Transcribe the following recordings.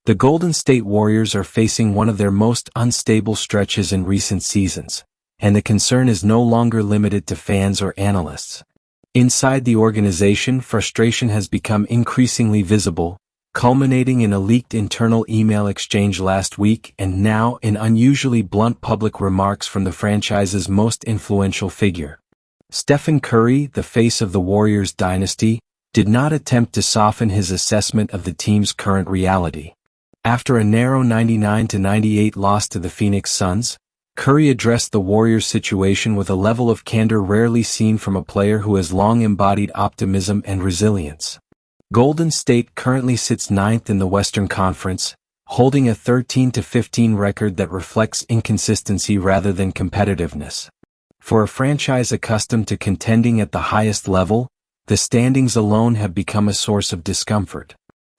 The Golden State Warriors are facing one of their most unstable stretches in recent seasons, and the concern is no longer limited to fans or analysts. Inside the organization, frustration has become increasingly visible, culminating in a leaked internal email exchange last week and now in unusually blunt public remarks from the franchise's most influential figure. Stephen Curry, the face of the Warriors dynasty, did not attempt to soften his assessment of the team's current reality. After a narrow 99-98 loss to the Phoenix Suns, Curry addressed the Warriors' situation with a level of candor rarely seen from a player who has long embodied optimism and resilience. Golden State currently sits ninth in the Western Conference, holding a 13-15 record that reflects inconsistency rather than competitiveness. For a franchise accustomed to contending at the highest level, the standings alone have become a source of discomfort.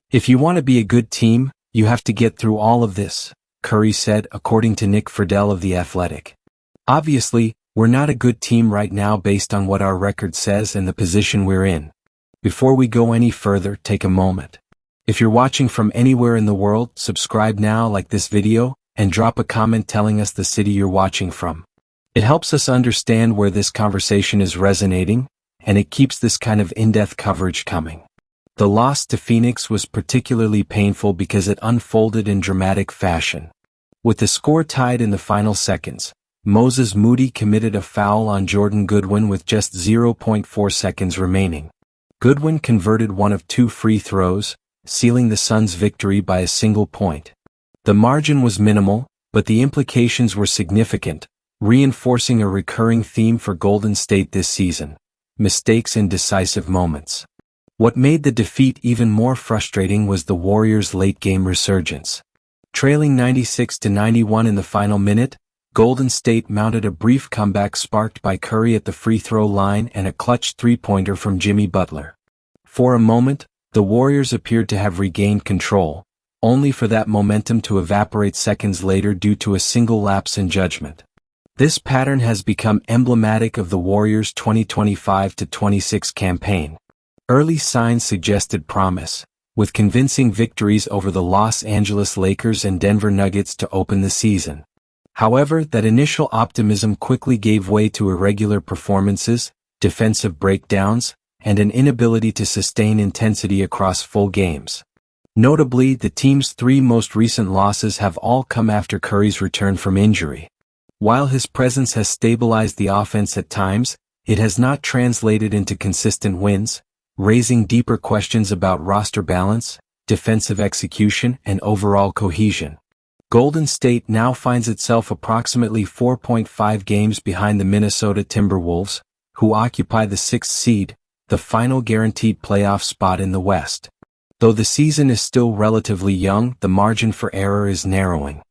If you want to be a good team, you have to get through all of this, Curry said, according to Nick Friedell of The Athletic. Obviously, we're not a good team right now based on what our record says and the position we're in. Before we go any further, take a moment. If you're watching from anywhere in the world, subscribe now, like this video, and drop a comment telling us the city you're watching from. It helps us understand where this conversation is resonating, and it keeps this kind of in-depth coverage coming. The loss to Phoenix was particularly painful because it unfolded in dramatic fashion. With the score tied in the final seconds, Moses Moody committed a foul on Jordan Goodwin with just 0.4 seconds remaining. Goodwin converted one of two free throws, sealing the Suns' victory by a single point. The margin was minimal, but the implications were significant, reinforcing a recurring theme for Golden State this season: mistakes in decisive moments. What made the defeat even more frustrating was the Warriors' late-game resurgence. Trailing 96-91 in the final minute, Golden State mounted a brief comeback sparked by Curry at the free throw line and a clutch three-pointer from Jimmy Butler. For a moment, the Warriors appeared to have regained control, only for that momentum to evaporate seconds later due to a single lapse in judgment. This pattern has become emblematic of the Warriors' 2025-26 campaign. Early signs suggested promise, with convincing victories over the Los Angeles Lakers and Denver Nuggets to open the season. However, that initial optimism quickly gave way to irregular performances, defensive breakdowns, and an inability to sustain intensity across full games. Notably, the team's three most recent losses have all come after Curry's return from injury. While his presence has stabilized the offense at times, it has not translated into consistent wins, raising deeper questions about roster balance, defensive execution, and overall cohesion. Golden State now finds itself approximately 4.5 games behind the Minnesota Timberwolves, who occupy the 6th seed, the final guaranteed playoff spot in the West. Though the season is still relatively young, the margin for error is narrowing.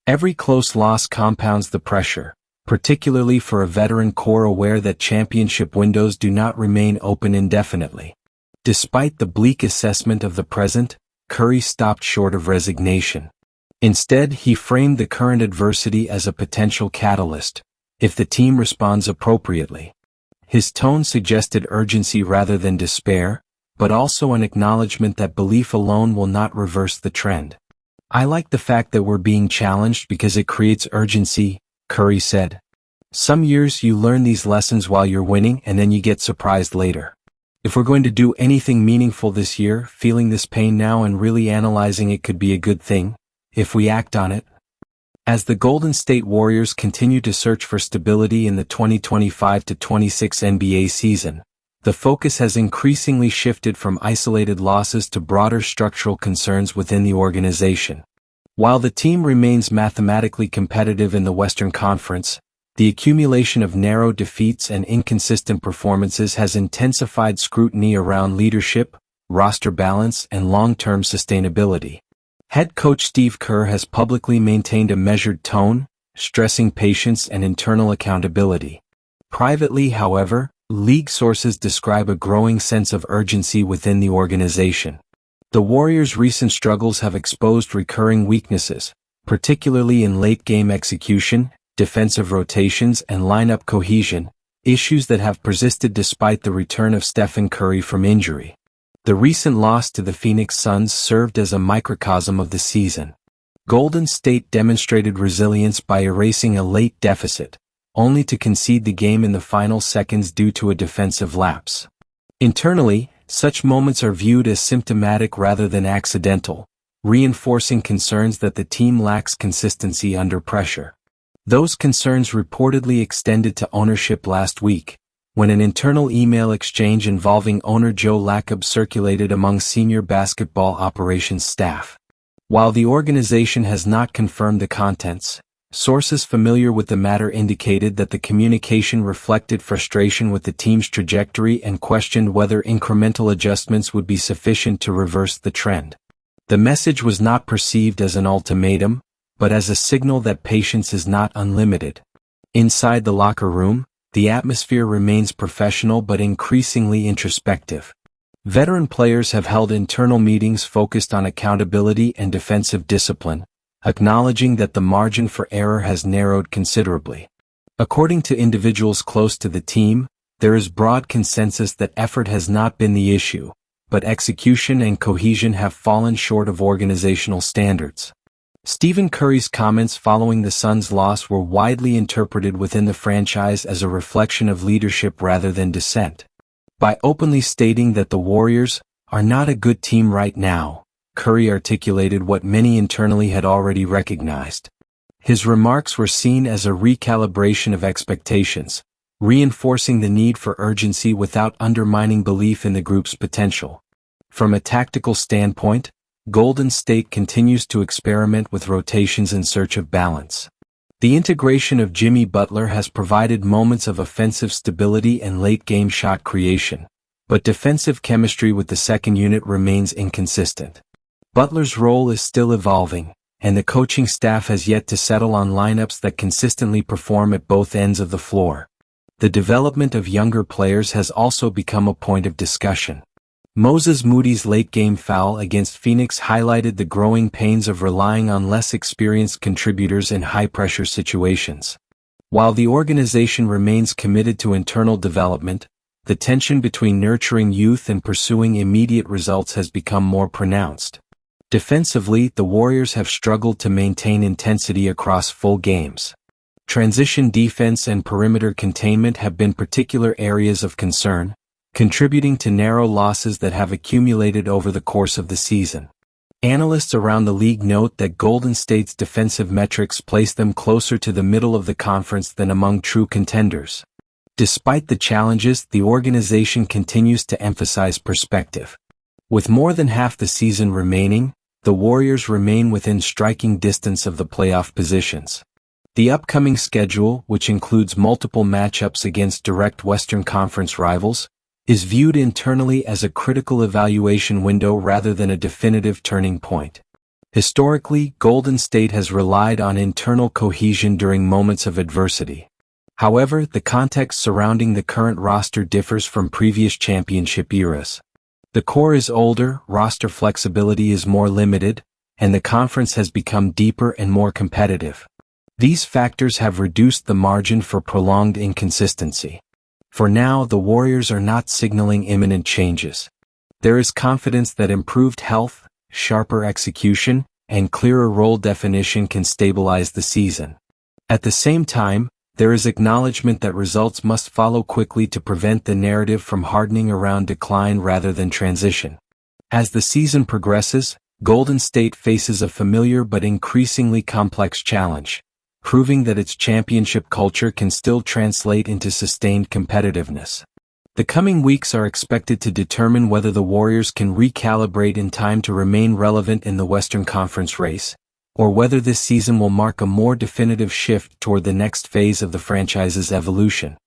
Every close loss compounds the pressure, particularly for a veteran core aware that championship windows do not remain open indefinitely. Despite the bleak assessment of the present, Curry stopped short of resignation. Instead, he framed the current adversity as a potential catalyst, if the team responds appropriately. His tone suggested urgency rather than despair, but also an acknowledgement that belief alone will not reverse the trend. "I like the fact that we're being challenged because it creates urgency," Curry said. "Some years you learn these lessons while you're winning and then you get surprised later. If we're going to do anything meaningful this year, feeling this pain now and really analyzing it could be a good thing, if we act on it." As the Golden State Warriors continue to search for stability in the 2025-26 NBA season, the focus has increasingly shifted from isolated losses to broader structural concerns within the organization. While the team remains mathematically competitive in the Western Conference, the accumulation of narrow defeats and inconsistent performances has intensified scrutiny around leadership, roster balance, and long-term sustainability. Head coach Steve Kerr has publicly maintained a measured tone, stressing patience and internal accountability. Privately, however, league sources describe a growing sense of urgency within the organization. The Warriors' recent struggles have exposed recurring weaknesses, particularly in late-game execution, defensive rotations, and lineup cohesion, issues that have persisted despite the return of Stephen Curry from injury. The recent loss to the Phoenix Suns served as a microcosm of the season. Golden State demonstrated resilience by erasing a late deficit, only to concede the game in the final seconds due to a defensive lapse. Internally, such moments are viewed as symptomatic rather than accidental, reinforcing concerns that the team lacks consistency under pressure. Those concerns reportedly extended to ownership last week, when an internal email exchange involving owner Joe Lacob circulated among senior basketball operations staff. While the organization has not confirmed the contents, sources familiar with the matter indicated that the communication reflected frustration with the team's trajectory and questioned whether incremental adjustments would be sufficient to reverse the trend. The message was not perceived as an ultimatum, but as a signal that patience is not unlimited. Inside the locker room, the atmosphere remains professional but increasingly introspective. Veteran players have held internal meetings focused on accountability and defensive discipline, acknowledging that the margin for error has narrowed considerably. According to individuals close to the team, there is broad consensus that effort has not been the issue, but execution and cohesion have fallen short of organizational standards. Stephen Curry's comments following the Suns' loss were widely interpreted within the franchise as a reflection of leadership rather than dissent. By openly stating that the Warriors are not a good team right now, Curry articulated what many internally had already recognized. His remarks were seen as a recalibration of expectations, reinforcing the need for urgency without undermining belief in the group's potential. From a tactical standpoint, Golden State continues to experiment with rotations in search of balance. The integration of Jimmy Butler has provided moments of offensive stability and late-game shot creation, but defensive chemistry with the second unit remains inconsistent. Butler's role is still evolving, and the coaching staff has yet to settle on lineups that consistently perform at both ends of the floor. The development of younger players has also become a point of discussion. Moses Moody's late-game foul against Phoenix highlighted the growing pains of relying on less experienced contributors in high-pressure situations. While the organization remains committed to internal development, the tension between nurturing youth and pursuing immediate results has become more pronounced. Defensively, the Warriors have struggled to maintain intensity across full games. Transition defense and perimeter containment have been particular areas of concern, contributing to narrow losses that have accumulated over the course of the season. Analysts around the league note that Golden State's defensive metrics place them closer to the middle of the conference than among true contenders. Despite the challenges, the organization continues to emphasize perspective. With more than half the season remaining, the Warriors remain within striking distance of the playoff positions. The upcoming schedule, which includes multiple matchups against direct Western Conference rivals, is viewed internally as a critical evaluation window rather than a definitive turning point. Historically, Golden State has relied on internal cohesion during moments of adversity. However, the context surrounding the current roster differs from previous championship eras. The core is older, roster flexibility is more limited, and the conference has become deeper and more competitive. These factors have reduced the margin for prolonged inconsistency. For now, the Warriors are not signaling imminent changes. There is confidence that improved health, sharper execution, and clearer role definition can stabilize the season. At the same time, there is acknowledgement that results must follow quickly to prevent the narrative from hardening around decline rather than transition. As the season progresses, Golden State faces a familiar but increasingly complex challenge, proving that its championship culture can still translate into sustained competitiveness. The coming weeks are expected to determine whether the Warriors can recalibrate in time to remain relevant in the Western Conference race, or whether this season will mark a more definitive shift toward the next phase of the franchise's evolution.